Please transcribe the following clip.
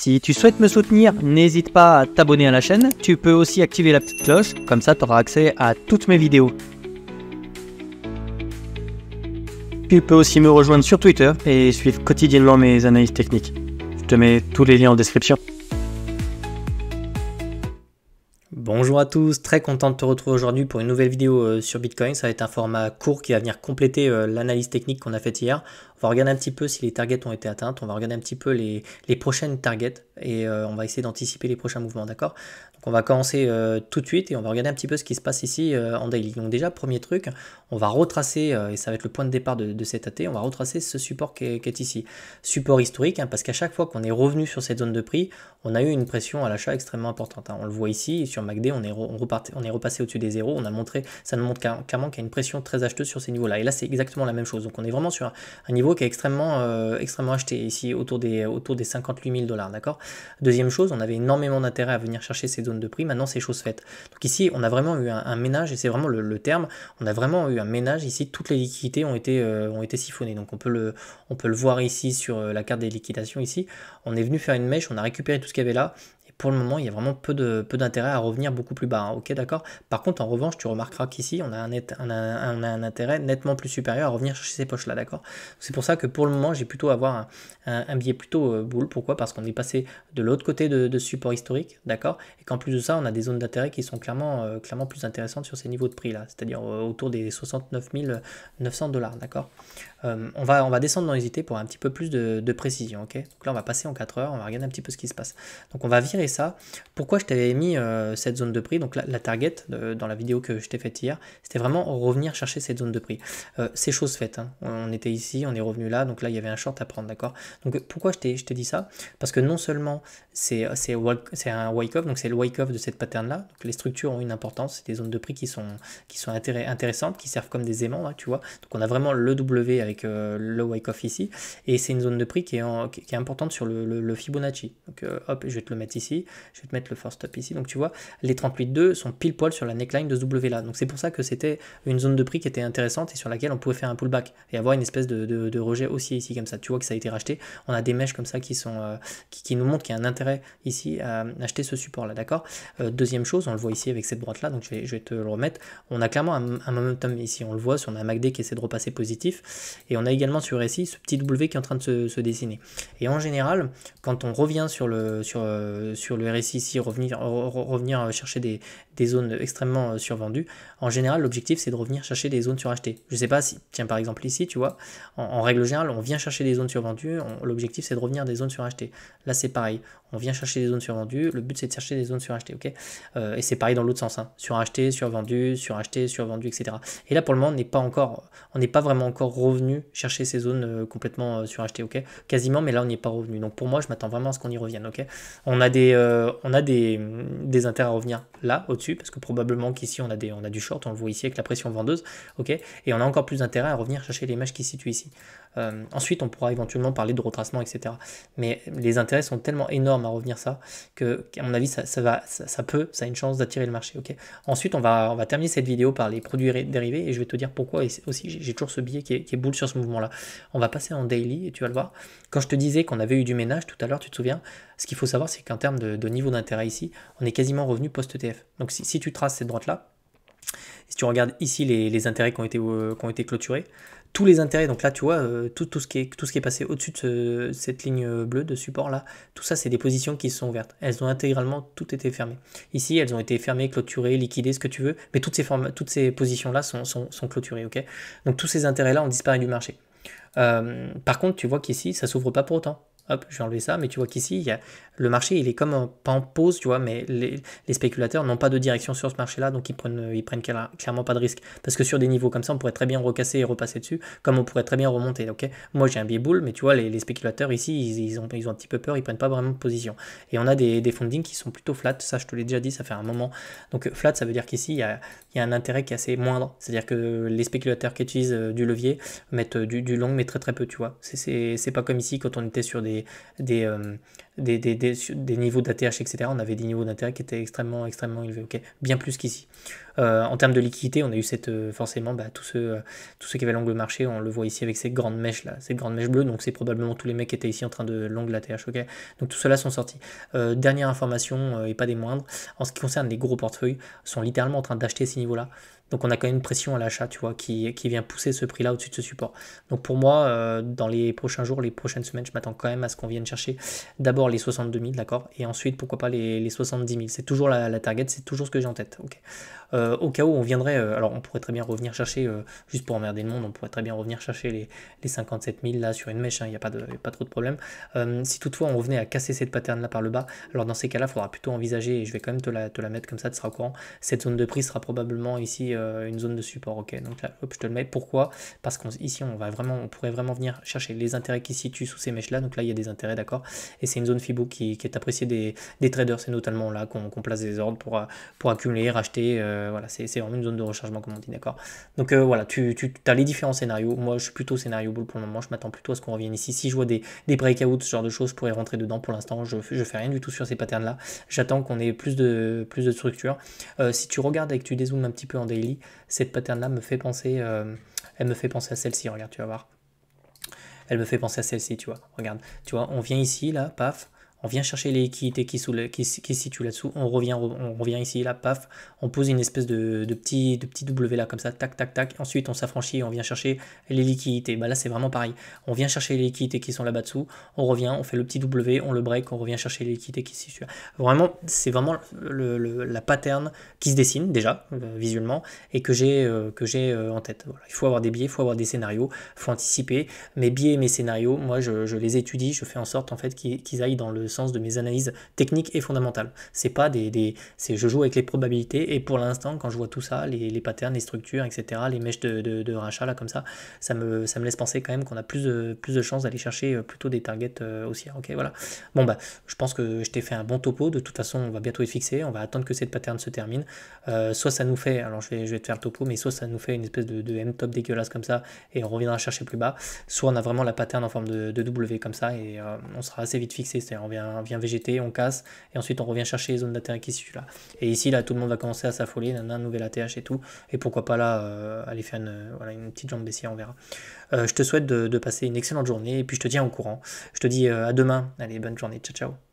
Si tu souhaites me soutenir, n'hésite pas à t'abonner à la chaîne. Tu peux aussi activer la petite cloche, comme ça tu auras accès à toutes mes vidéos. Tu peux aussi me rejoindre sur Twitter et suivre quotidiennement mes analyses techniques. Je te mets tous les liens en description. Bonjour à tous, très content de te retrouver aujourd'hui pour une nouvelle vidéo sur Bitcoin. Ça va être un format court qui va venir compléter l'analyse technique qu'on a faite hier. On va regarder un petit peu si les targets ont été atteintes, on va regarder un petit peu les prochaines targets et on va essayer d'anticiper les prochains mouvements, d'accord? Donc on va commencer tout de suite et on va regarder un petit peu ce qui se passe ici en daily. Donc déjà, premier truc, on va retracer, et ça va être le point de départ de cet AT, on va retracer ce support qui est ici. Support historique, parce qu'à chaque fois qu'on est revenu sur cette zone de prix, on a eu une pression à l'achat extrêmement importante. On le voit ici, sur MACD, on est repassé au-dessus des zéros, on a montré, ça nous montre clairement qu'il y a une pression très acheteuse sur ces niveaux-là. Et là, c'est exactement la même chose. Donc on est vraiment sur un niveau qui est extrêmement acheté, ici autour des 58 000 $, d'accord? Deuxième chose, on avait énormément d'intérêt à venir chercher ces zones de prix, maintenant c'est chose faite. Donc ici, on a vraiment eu un ménage, et c'est vraiment le terme, on a vraiment eu un ménage, ici toutes les liquidités ont été siphonnées. Donc on peut le voir ici sur la carte des liquidations ici, on est venu faire une mèche, on a récupéré tout ce qu'il y avait là. Pour le moment, il y a vraiment peu d'intérêt à revenir beaucoup plus bas, hein. Ok, d'accord. Par contre, en revanche, tu remarqueras qu'ici, on a un intérêt nettement plus supérieur à revenir chercher ces poches-là, d'accord. C'est pour ça que pour le moment, j'ai plutôt avoir un biais plutôt bull. Pourquoi? Parce qu'on est passé de l'autre côté de support historique, d'accord. Et qu'en plus de ça, on a des zones d'intérêt qui sont clairement plus intéressantes sur ces niveaux de prix-là, c'est-à-dire autour des 69 900 $, d'accord. On va descendre dans les unités pour un petit peu plus de précision, ok. Donc là, on va passer en 4 heures, on va regarder un petit peu ce qui se passe. Donc on va virer ça. Pourquoi je t'avais mis cette zone de prix? Donc la target dans la vidéo que je t'ai faite hier, c'était vraiment revenir chercher cette zone de prix. C'est chose faite, hein. On était ici, on est revenu là, donc là il y avait un short à prendre, d'accord. Donc pourquoi je t'ai dit ça? Parce que non seulement c'est un wake-off, donc c'est le wake-off de cette pattern là, donc les structures ont une importance, c'est des zones de prix qui sont intéressantes, qui servent comme des aimants, hein, tu vois. Donc on a vraiment le W avec le wake-off ici, et c'est une zone de prix qui est importante sur le Fibonacci. Donc hop, je vais te le mettre ici, je vais te mettre le first stop ici. Donc tu vois, les 38,2 sont pile poil sur la neckline de ce W là. Donc c'est pour ça que c'était une zone de prix qui était intéressante et sur laquelle on pouvait faire un pullback et avoir une espèce de rejet aussi ici comme ça. Tu vois que ça a été racheté. On a des mèches comme ça qui nous montrent qu'il y a un intérêt ici à acheter ce support là, d'accord. Deuxième chose, on le voit ici avec cette droite là, donc je vais te le remettre. On a clairement un momentum ici, on le voit, on a un MACD qui essaie de repasser positif et on a également sur RSI ce petit W qui est en train de se dessiner. Et en général, quand on revient sur le RSI ici, revenir chercher des zones extrêmement survendues, en général l'objectif c'est de revenir chercher des zones surachetées. Je sais pas si, tiens par exemple ici tu vois, en règle générale on vient chercher des zones survendues, l'objectif c'est de revenir des zones surachetées. Là c'est pareil, on vient chercher des zones survendues, le but c'est de chercher des zones surachetées, ok. Et c'est pareil dans l'autre sens, hein. Suracheté, survendu, etc. Et là pour le moment on n'est pas vraiment encore revenu chercher ces zones complètement surachetées, ok. Quasiment, mais là on n'y est pas revenu. Donc pour moi je m'attends vraiment à ce qu'on y revienne, ok. On a des intérêts à revenir là au-dessus parce que probablement qu'ici on a du short, on le voit ici avec la pression vendeuse, ok. Et on a encore plus d'intérêt à revenir chercher les mèches qui se situent ici. Ensuite on pourra éventuellement parler de retracement, etc. Mais les intérêts sont tellement énormes à revenir ça qu'à mon avis ça a une chance d'attirer le marché, ok. Ensuite on va terminer cette vidéo par les produits dérivés et je vais te dire pourquoi. Et aussi j'ai toujours ce biais qui est bull sur ce mouvement là. On va passer en daily et tu vas le voir. Quand je te disais qu'on avait eu du ménage tout à l'heure, tu te souviens, ce qu'il faut savoir c'est qu'en termes de niveau d'intérêt ici, on est quasiment revenu post-ETF. Donc si tu traces cette droite là, si tu regardes ici les intérêts qui ont été clôturés, tous les intérêts, donc là tu vois, tout ce qui est passé au-dessus de cette ligne bleue de support là, tout ça c'est des positions qui sont ouvertes. Elles ont intégralement toutes été fermées. Ici elles ont été fermées, clôturées, liquidées, ce que tu veux, mais toutes ces positions là sont clôturées, ok. Donc tous ces intérêts là ont disparu du marché. Par contre tu vois qu'ici ça s'ouvre pas pour autant. Hop, je vais enlever ça, mais tu vois qu'ici, le marché, il est comme pas en pause, tu vois, mais les spéculateurs n'ont pas de direction sur ce marché-là, donc ils prennent clairement pas de risque. Parce que sur des niveaux comme ça, on pourrait très bien recasser et repasser dessus, comme on pourrait très bien remonter, ok. Moi, j'ai un biais bull, mais tu vois, les spéculateurs ici, ils ont un petit peu peur, ils prennent pas vraiment de position. Et on a des fundings qui sont plutôt flat, ça, je te l'ai déjà dit, ça fait un moment. Donc, flat, ça veut dire qu'ici, il y a un intérêt qui est assez moindre. C'est-à-dire que les spéculateurs qui utilisent du levier mettent du long, mais très très peu, tu vois. C'est pas comme ici, quand on était sur des des niveaux d'ATH, etc., on avait des niveaux d'intérêt qui étaient extrêmement élevés, ok, bien plus qu'ici. En termes de liquidité, on a eu forcément tous ceux qui avaient l'angle marché, on le voit ici avec ces grandes mèches là, ces grandes mèches bleues, donc c'est probablement tous les mecs qui étaient ici en train de long l'ATH, ok. Donc tout cela sont sortis. Dernière information, et pas des moindres, en ce qui concerne les gros portefeuilles, sont littéralement en train d'acheter ces niveaux-là. Donc on a quand même une pression à l'achat, tu vois, qui vient pousser ce prix-là au-dessus de ce support. Donc pour moi, dans les prochains jours, les prochaines semaines, je m'attends quand même à ce qu'on vienne chercher d'abord les 62 000, d'accord, et ensuite, pourquoi pas les 70 000. C'est toujours la target, c'est toujours ce que j'ai en tête, ok. Au cas où on viendrait, alors on pourrait très bien revenir chercher, juste pour emmerder le monde, on pourrait très bien revenir chercher les 57 000 là sur une mèche, il n'y a pas trop de problème. Si toutefois on venait à casser cette pattern là par le bas, alors dans ces cas-là, il faudra plutôt envisager, et je vais quand même te la mettre comme ça, tu seras au courant, cette zone de prix sera probablement ici une zone de support, ok. Donc là, hop, je te le mets. Pourquoi? Parce qu'ici on pourrait vraiment venir chercher les intérêts qui se situent sous ces mèches là, donc là il y a des intérêts, d'accord, et c'est une zone Fibo qui est appréciée des traders, c'est notamment là qu'on place des ordres pour accumuler, racheter, voilà, c'est vraiment une zone de rechargement comme on dit, d'accord. Donc voilà, tu as les différents scénarios. Moi je suis plutôt scénario bull pour le moment, je m'attends plutôt à ce qu'on revienne ici. Si je vois des breakouts, ce genre de choses, je pourrais rentrer dedans. Pour l'instant je fais rien du tout sur ces patterns là, j'attends qu'on ait plus de structure. Si tu regardes et que tu dézoomes un petit peu en daily, cette pattern là me fait penser, elle me fait penser à celle-ci, regarde, tu vas voir. Elle me fait penser à celle-ci, tu vois, regarde, tu vois, on vient ici, là, paf, on vient chercher les liquidités qui se situent là-dessous, on revient ici, là, paf, on pose une espèce de petit W là, comme ça, tac, tac, tac, ensuite on s'affranchit et on vient chercher les liquidités. Bah là c'est vraiment pareil, on vient chercher les liquidités qui sont là-bas dessous, on revient, on fait le petit W, on le break, on revient chercher les liquidités qui se situent. Vraiment, c'est vraiment la pattern qui se dessine déjà, visuellement, et que j'ai en tête. Voilà. Il faut avoir des biais, il faut avoir des scénarios, il faut anticiper. Mes biais et mes scénarios, moi je les étudie, je fais en sorte en fait qu'ils aillent dans le sens de mes analyses techniques et fondamentales. C'est pas je joue avec les probabilités, et pour l'instant quand je vois tout ça, les patterns, les structures, etc., les mèches de rachat là comme ça me laisse penser quand même qu'on a plus de chances d'aller chercher plutôt des targets haussières. Ok, voilà. Bon bah je pense que je t'ai fait un bon topo. De toute façon on va bientôt être fixé, on va attendre que cette pattern se termine. Soit ça nous fait, alors je vais te faire le topo, mais soit ça nous fait une espèce de M-top dégueulasse comme ça et on reviendra chercher plus bas, soit on a vraiment la pattern en forme de W comme ça et on sera assez vite fixé, c'est-à-dire on vient végéter, on casse et ensuite on revient chercher les zones d'intérêt qui se situent là. Et ici là tout le monde va commencer à s'affoler, un nouvel ATH et tout, et pourquoi pas là aller faire une petite jambe baissière, on verra. Je te souhaite de passer une excellente journée et puis je te tiens au courant. Je te dis à demain, allez bonne journée, ciao ciao.